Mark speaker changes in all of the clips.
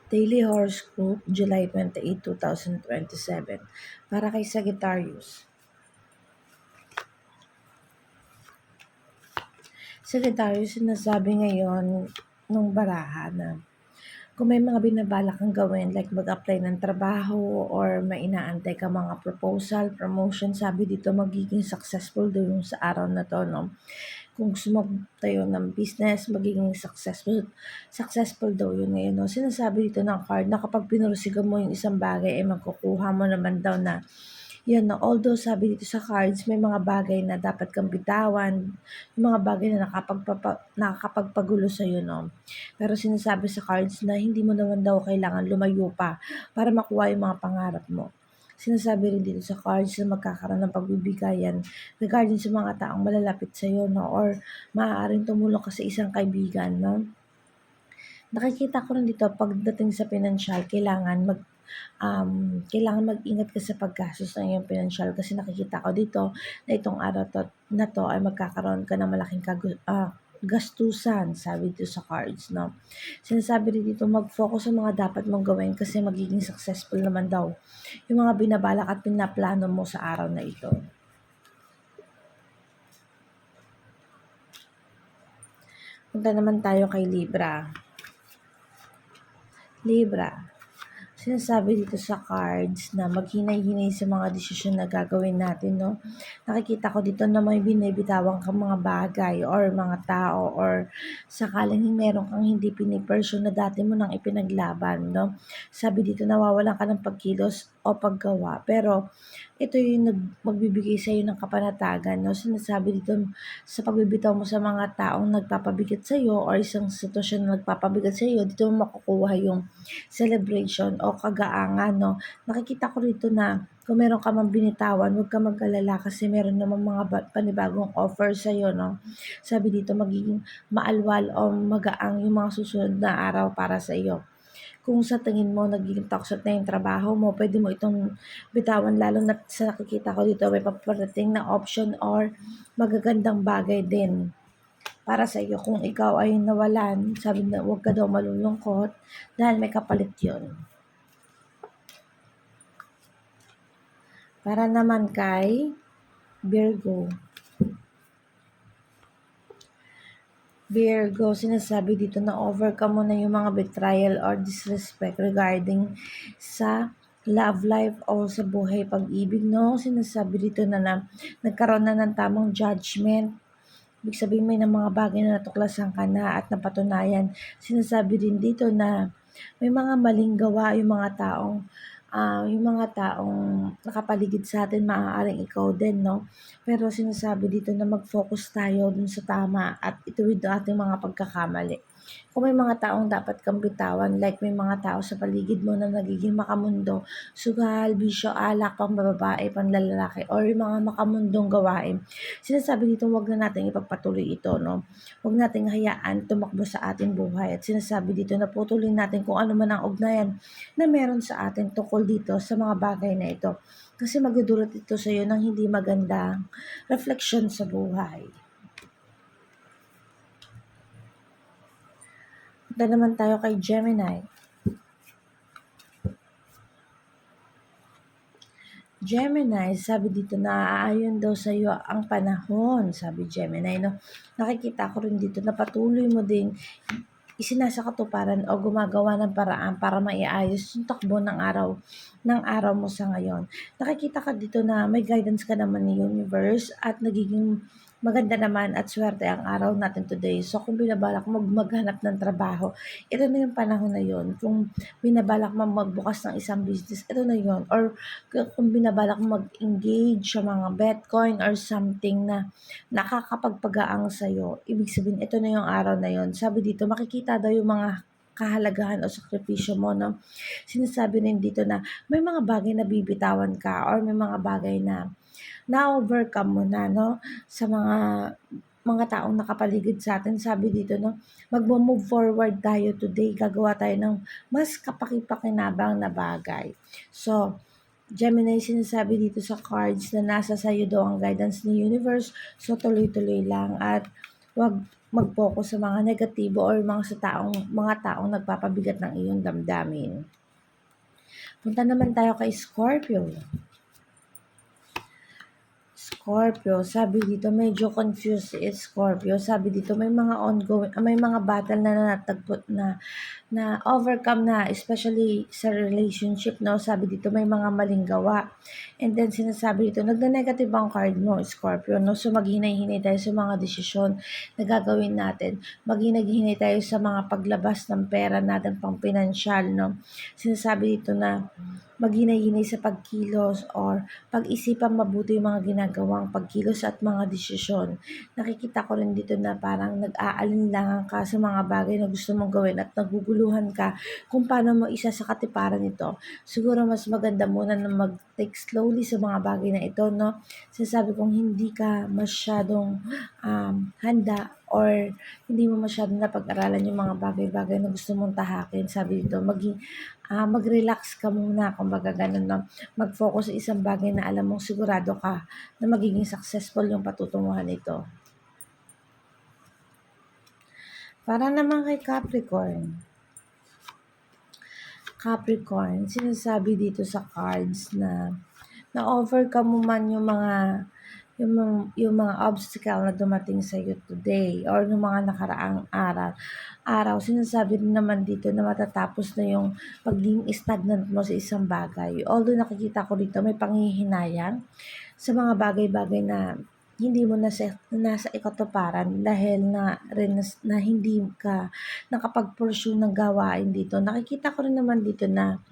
Speaker 1: Daily Horoscope, July 28, 2027. Para kay Sagittarius. Sagittarius, sinasabi ngayon nung baraha na kung may mga binabalak kang gawin like mag-apply ng trabaho or may inaantay ka mga proposal, promotion, sabi dito magiging successful daw yung sa araw na to, no? Kung gusto mo tayo ng business, magiging successful daw yun ngayon, no? Sinasabi dito ng card na kapag pinursigan mo yung isang bagay, ay magkukuha mo naman daw na yun, no? Although sabi dito sa cards, may mga bagay na dapat kang bitawan, yung mga bagay na nakakapagpagulo sa'yo, no? Pero sinasabi sa cards na hindi mo naman daw kailangan lumayo pa para makuha yung mga pangarap mo. Sinasabi rin dito sa cards na magkakaroon ng pagbibigayan regarding sa mga taong malalapit sa'yo, no? Or maaaring tumulong ka sa isang kaibigan, no? Nakikita ko rin dito pagdating sa pinansyal, kailangan mag-ingat ka sa paggastos ng iyong pinansyal kasi nakikita ko dito na itong araw na to ay magkakaroon ka ng malaking gastusan, sabi dito sa cards, no? Sinasabi rin dito mag-focus sa mga dapat mong gawin kasi magiging successful naman daw yung mga binabalak at pinaplano mo sa araw na ito. Punta naman tayo kay Libra. Libra, sinasabi dito sa cards na maghinay-hinay sa mga desisyon na gagawin natin, no? Nakikita ko dito na may binibitawang kang mga bagay or mga tao or sakaling meron kang hindi pinipursue na dati mo nang ipinaglaban, no? Sabi dito nawawalan ka ng pagkilos o paggawa. Pero ito yung magbibigay sa iyo ng kapanatagan, no? Sinasabi dito sa pagbibitaw mo sa mga taong nagpapabigat sa iyo or isang sitwasyon na nagpapabigat sa iyo, dito mo makukuha yung celebration o kagaangan, no? Nakikita ko rito na kung meron ka mang binitawan, huwag ka mag-alala kasi meron namang mga panibagong offer sa iyo, no? Sabi dito magiging maalwal o magaang yung mga susunod na araw para sa iyo. Kung sa tingin mo nagiging toxic na yung trabaho mo, pwede mo itong bitawan lalo na sa nakikita ko dito may paparating na option or magagandang bagay din para sa iyo. Kung ikaw ay nawalan, sabi na huwag ka daw malulungkot dahil may kapalit yun. Para naman kay Virgo. Virgo, sinasabi dito na overcome mo na yung mga betrayal or disrespect regarding sa love life o sa buhay pag-ibig, no? Sinasabi dito na nagkaroon na ng tamang judgment. Ibig sabihin may ng mga bagay na natuklasan ka na at napatunayan. Sinasabi din dito na may mga maling gawa yung mga taong nakapaligid sa atin, maaaring ikaw din, no? Pero sinasabi dito na mag-focus tayo dun sa tama at ituwid ang ating mga pagkakamali. Kung may mga taong dapat kang bitawan, like may mga tao sa paligid mo na nagiging makamundo, sugal, bisyo, alak, pambababae, panlalaki, or yung mga makamundong gawain, sinasabi dito wag na natin ipagpatuloy ito, no? Wag nating hayaan tumakbo sa ating buhay at sinasabi dito na putulin natin kung ano man ang ugnayan na meron sa atin tungkol dito sa mga bagay na ito. Kasi magdudulot ito sa iyo ng hindi magandang reflection sa buhay. Punta naman tayo kay Gemini. Gemini, sabi dito na aayon daw sa iyo ang panahon, sabi Gemini, no? Nakikita ko rin dito na patuloy mo din isinasakatuparan o gumagawa ng paraan para maiayos yung takbo ng araw mo sa ngayon. Nakikita ka dito na may guidance ka naman ni universe at nagiging maganda naman at swerte ang araw natin today. So kung binabalak mo maghanap ng trabaho, ito na yung panahon na yun. Kung binabalak mo magbukas ng isang business, ito na yun. Or kung binabalak mo mag-engage sa mga Bitcoin or something na nakakapagpagaang sa'yo, ibig sabihin ito na yung araw na yun. Sabi dito, makikita daw yung mga kahalagahan o sakripisyo mo, no? Sinasabi rin dito na may mga bagay na bibitawan ka or may mga bagay na na-overcome mo na, no? Sa mga taong nakapaligid sa atin, sabi dito, no? Magmo-move forward tayo today, gagawa tayo ng mas kapaki-pakinabang na bagay. So, Gemini, sinasabi dito sa cards na nasa sa'yo daw ang guidance ni universe. So, tuloy-tuloy lang at wag mag-focus sa mga negatibo or mga taong nagpapabigat ng iyong damdamin. Punta naman tayo kay Scorpio. Scorpio, sabi dito medyo confused si Scorpio. Sabi dito may mga ongoing, may mga battle na natagpo na overcome na, especially sa relationship, no? Sabi dito may mga maling gawa. And then sinasabi dito, nagna-negative ang card mo, Scorpio, no? So maghinay-hinay tayo sa mga desisyon na gagawin natin. Maghinay-hinay tayo sa mga paglabas ng pera natin pang pinansyal, no? Sinasabi dito na maghinay-hinay sa pagkilos or pag-isipan mabuti yung mga ginagawang pagkilos at mga desisyon. Nakikita ko rin dito na parang nag-aalinlangan ka sa mga bagay na gusto mong gawin at naguguluhan ka kung paano mo isa sa katiparan ito. Siguro mas maganda muna na mag-take slowly sa mga bagay na ito, no? Sinasabi kong hindi ka masyadong handa or hindi mo masyadong napag-aralan yung mga bagay-bagay na gusto mong tahakin. Sabi dito, mag-relax ka muna, kumbaga ganun, no? Mag-focus sa isang bagay na alam mong sigurado ka na magiging successful yung patutunguhan nito. Para naman kay Capricorn. Capricorn, sinasabi dito sa cards na na-overcome mo man yung mga obstacle na dumating sa iyo today or yung mga nakaraang araw, sinasabi rin naman dito na matatapos na yung pagiging stagnant mo sa isang bagay. Although nakikita ko dito may panghihinayang sa mga bagay-bagay na hindi mo nasa ikatuparan dahil na hindi ka nakapag-pursue ng gawain dito. Nakikita ko rin naman dito na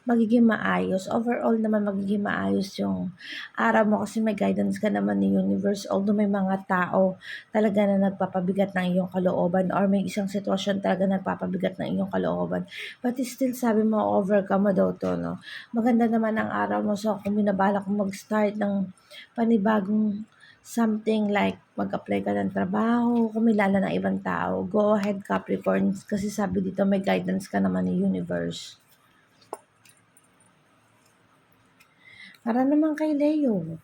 Speaker 1: magiging maayos. Overall naman magiging maayos yung araw mo kasi may guidance ka naman ni universe. Although may mga tao talaga na nagpapabigat ng iyong kalooban or may isang sitwasyon talaga nagpapabigat ng iyong kalooban. But still sabi mo, overcome mo daw to, no? Maganda naman ang araw mo. So kung binabalak mo mag-start ng panibagong something like mag-apply ka ng trabaho, kumilala ng ibang tao, go ahead Capricorn kasi sabi dito may guidance ka naman ni universe. Para naman kay Leo.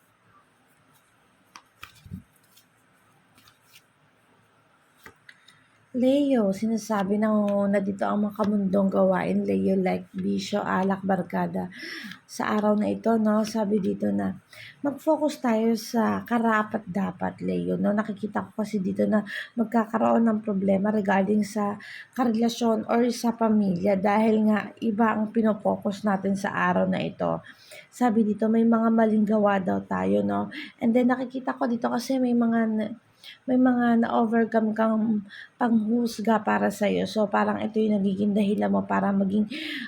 Speaker 1: Leo, sinasabi na dito ang makamundong gawain, Leo, like bisyo, alak, barkada. Sa araw na ito, no, sabi dito na mag-focus tayo sa karapat-dapat, Leo, no. Nakikita ko kasi dito na magkakaroon ng problema regarding sa karelasyon or sa pamilya dahil nga iba ang pino-focus natin sa araw na ito. Sabi dito may mga maling gawa daw tayo, no. And then nakikita ko dito kasi may mga na-overcome kang panghusga para sa iyo. So parang ito yung nagiging dahilan mo para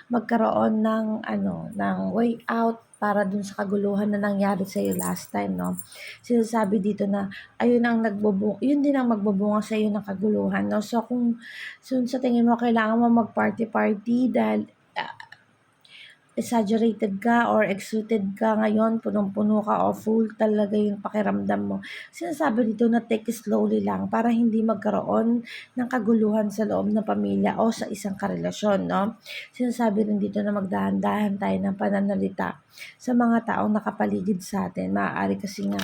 Speaker 1: magkaroon ng way out para dun sa kaguluhan na nangyari sa iyo last time, no? Sinasabi dito na yun din ang magbubunga sa iyo ng kaguluhan, no? So sa tingin mo kailangan mo mag-party-party dahil exaggerated ka or excited ka ngayon, punong-puno ka o full talaga yung pakiramdam mo. Sinasabi dito na take it slowly lang para hindi magkaroon ng kaguluhan sa loob ng pamilya o sa isang karelasyon, no? Sinasabi rin dito na magdahan-dahan tayo ng pananalita sa mga taong nakapaligid sa atin. Maaari kasi nga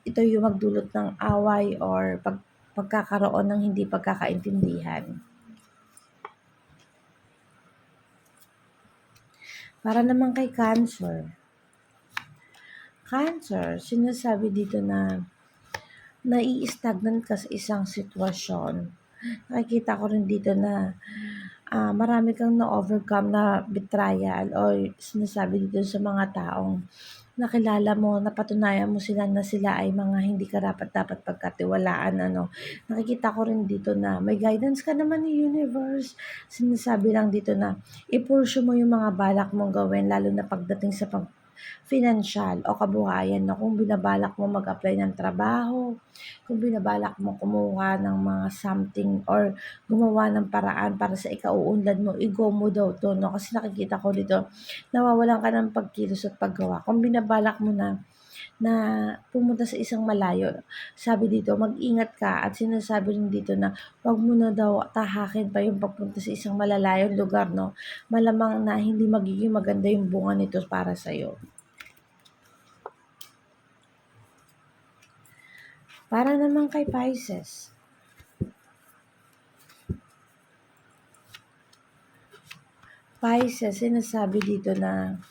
Speaker 1: ito yung magdulot ng away or pagkakaroon ng hindi pagkakaintindihan. Para naman kay Cancer. Cancer, sinasabi dito na nai-stagnant ka sa isang sitwasyon. Nakikita ko rin dito na marami kang na-overcome na betrayal o sinasabi dito sa mga taong nakilala mo, napatunayan mo na sila ay mga hindi karapat-dapat pagkatiwalaan, ano. Nakikita ko rin dito na may guidance ka naman ni universe. Sinasabi lang dito na i-pursue mo yung mga balak mong gawin lalo na pagdating sa financial o kabuhayan, no? Kung binabalak mo mag-apply ng trabaho, kung binabalak mo kumuha ng mga something or gumawa ng paraan para sa ikauunlad mo, i-go mo daw to, no? Kasi nakikita ko dito, nawawalan ka ng pagkilos at paggawa. Kung binabalak mo na pumunta sa isang malayo, sabi dito, mag-ingat ka at sinasabi rin dito na wag mo na daw tahakin pa yung pagpunta sa isang malalayong lugar, no? Malamang na hindi magiging maganda yung bunga nito para sa'yo. Para naman kay Leo. Para naman kay Leo, sinasabi dito na mag-focus tayo sa karapat-dapat, Leo, no? Nakikita ko rin dito na may mga maling gawa daw tayo, no? So parang ito yung nagiging dahilan mo para magkaroon ng hindi pagkakaintindihan. Para naman kay Pisces. Pisces, sinasabi dito na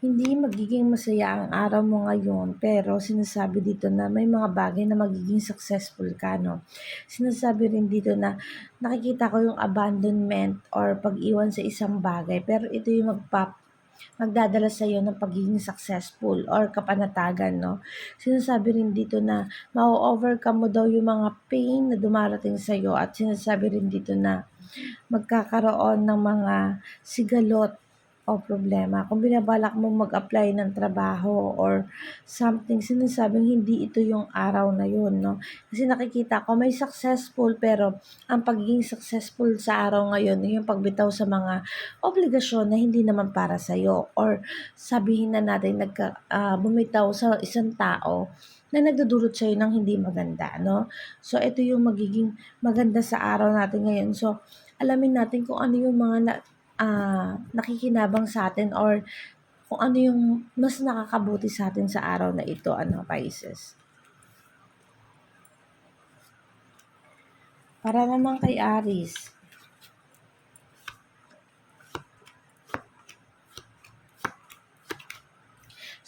Speaker 1: hindi magiging masaya ang araw mo ngayon, pero sinasabi dito na may mga bagay na magiging successful ka, no? Sinasabi rin dito na nakikita ko yung abandonment or pag-iwan sa isang bagay, pero ito yung magdadala sa iyo ng pagiging successful or kapanatagan, no? Sinasabi rin dito na ma-overcome mo daw yung mga pain na dumarating sa iyo at sinasabi rin dito na magkakaroon ng mga sigalot o problema. Kung binabalak mo mag-apply ng trabaho or something, sinasabing hindi ito yung araw na yun, no? Kasi nakikita ko may successful pero ang pagiging successful sa araw ngayon ay yung pagbitaw sa mga obligasyon na hindi naman para sa'yo or sabihin na natin bumitaw sa isang tao na nagdudulot sa'yo ng hindi maganda, no? So, ito yung magiging maganda sa araw natin ngayon. So, alamin natin kung ano yung mga nakikinabang sa atin or kung ano yung mas nakakabuti sa atin sa araw na ito, Pisces. Para naman kay Aries.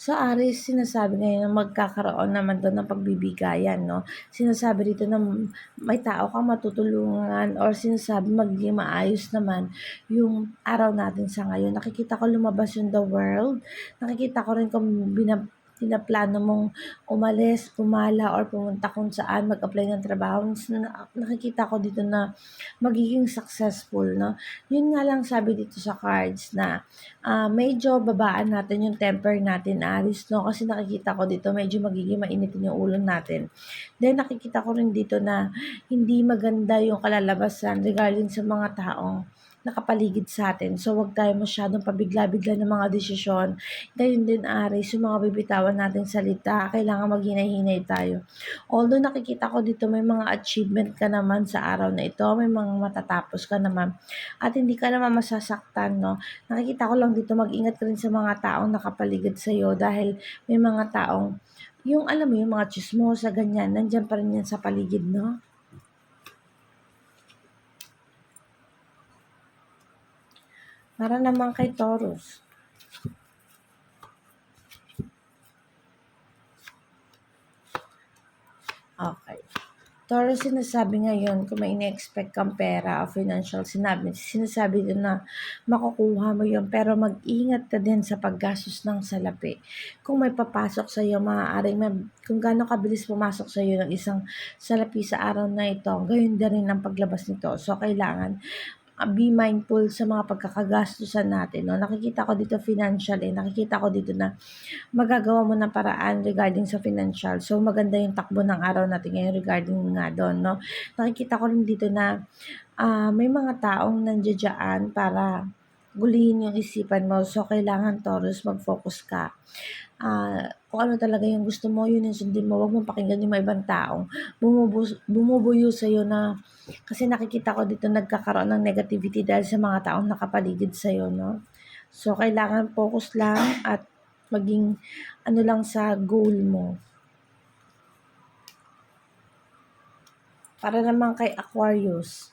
Speaker 1: So, Aries, sinasabi ngayon na magkakaroon naman doon ng pagbibigayan, no? Sinasabi dito na may tao kang matutulungan or sinasabi magiging maayos naman yung araw natin sa ngayon. Nakikita ko lumabas yung The World. Nakikita ko rin kung pinaplano mong umalis, pumala, or pumunta kung saan, mag-apply ng trabaho. Nakikita ko dito na magiging successful, no? Yun nga lang sabi dito sa cards na medyo babaan natin yung temper natin, Aris, no? Kasi nakikita ko dito medyo magiging mainitin yung ulo natin. Then nakikita ko rin dito na hindi maganda yung kalalabasan regarding sa mga taong nakapaligid sa atin. So, wag tayo masyadong pabigla-bigla ng mga desisyon. Gayun din, Aris, yung mga bibitawan nating salita, kailangan maghinay-hinay tayo. Although nakikita ko dito may mga achievement ka naman sa araw na ito, may mga matatapos ka naman, at hindi ka naman masasaktan, no? Nakikita ko lang dito mag-ingat ka rin sa mga taong nakapaligid sa'yo dahil may mga taong yung alam mo yung mga tsismosa ganyan, nandiyan pa rin yan sa paligid, no? Para naman kay Taurus. Okay. Taurus, sinasabi ngayon kung may ine-expect kang pera o financial, sinasabi din na makukuha mo yun, pero mag-ingat ka din sa paggastos ng salapi. Kung may papasok sa iyo, kung gaano kabilis pumasok sa iyo ng isang salapi sa araw na ito, gayon din rin ang paglabas nito. So, kailangan be mindful sa mga pagkakagastusan natin, no? Nakikita ko dito financial, nakikita ko dito na magagawa mo ng paraan regarding sa financial. So, maganda yung takbo ng araw natin ngayon regarding nga doon, no? Nakikita ko rin dito na may mga taong nandiyan para gulihin yung isipan mo. So, kailangan, Taurus, mag-focus ka. Kung ano talaga yung gusto mo, yun yung sundin mo. Huwag mong pakinggan yung mga ibang taong bumubuyo sa'yo na kasi nakikita ko dito nagkakaroon ng negativity dahil sa mga taong nakapaligid sa'yo, no? So, kailangan focus lang at maging ano lang sa goal mo. Para naman kay Aquarius.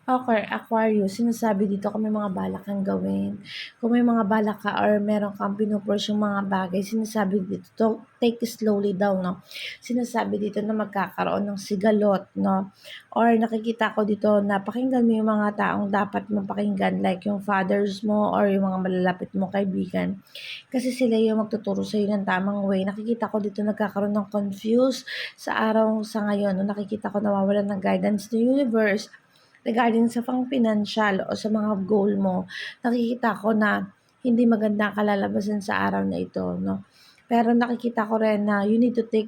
Speaker 1: Okay, Aquarius, sinasabi dito kung may mga balak kang gawin. Kung may mga balak ka or meron kang pinupursue yung mga bagay, sinasabi dito, take it slowly down, no? Sinasabi dito na magkakaroon ng sigalot, no? Or nakikita ko dito na pakinggan mo yung mga taong dapat mong pakinggan, like yung fathers mo or yung mga malalapit mo kaibigan. Kasi sila yung magtuturo sa iyo ng tamang way. Nakikita ko dito nagkakaroon ng confuse sa araw sa ngayon. No? Nakikita ko nawawalan ng guidance ng universe regarding sa financial o sa mga goal mo. Nakikita ko na hindi maganda ang kalalabasan sa araw na ito, no? Pero nakikita ko rin na you need to take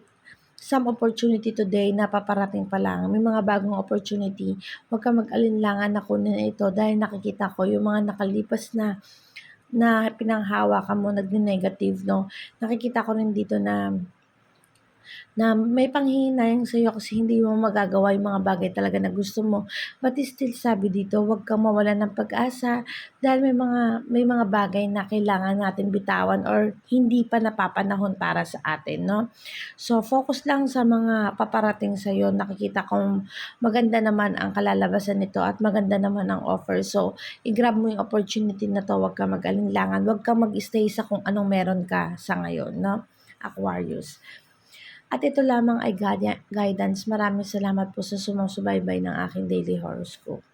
Speaker 1: some opportunity today na paparating pa lang. May mga bagong opportunity. Huwag ka mag-alinlangan na kunin ito dahil nakikita ko yung mga nakalipas na pinanghawakan mo, naging negative, no? Nakikita ko rin dito na na may panghihinayang sa'yo kasi hindi mo magagawa yung mga bagay talaga na gusto mo. But still sabi dito, huwag kang mawalan ng pag-asa dahil may mga bagay na kailangan natin bitawan or hindi pa napapanahon para sa atin, no? So, focus lang sa mga paparating sa'yo. Nakikita kong maganda naman ang kalalabasan nito at maganda naman ang offer. So, i-grab mo yung opportunity na 'to, wag kang mag-alinlangan, wag kang mag-stay sa kung anong meron ka sa ngayon 'no, Aquarius. At ito lamang ay guidance. Maraming salamat po sa sumusubaybay ng aking daily horoscope.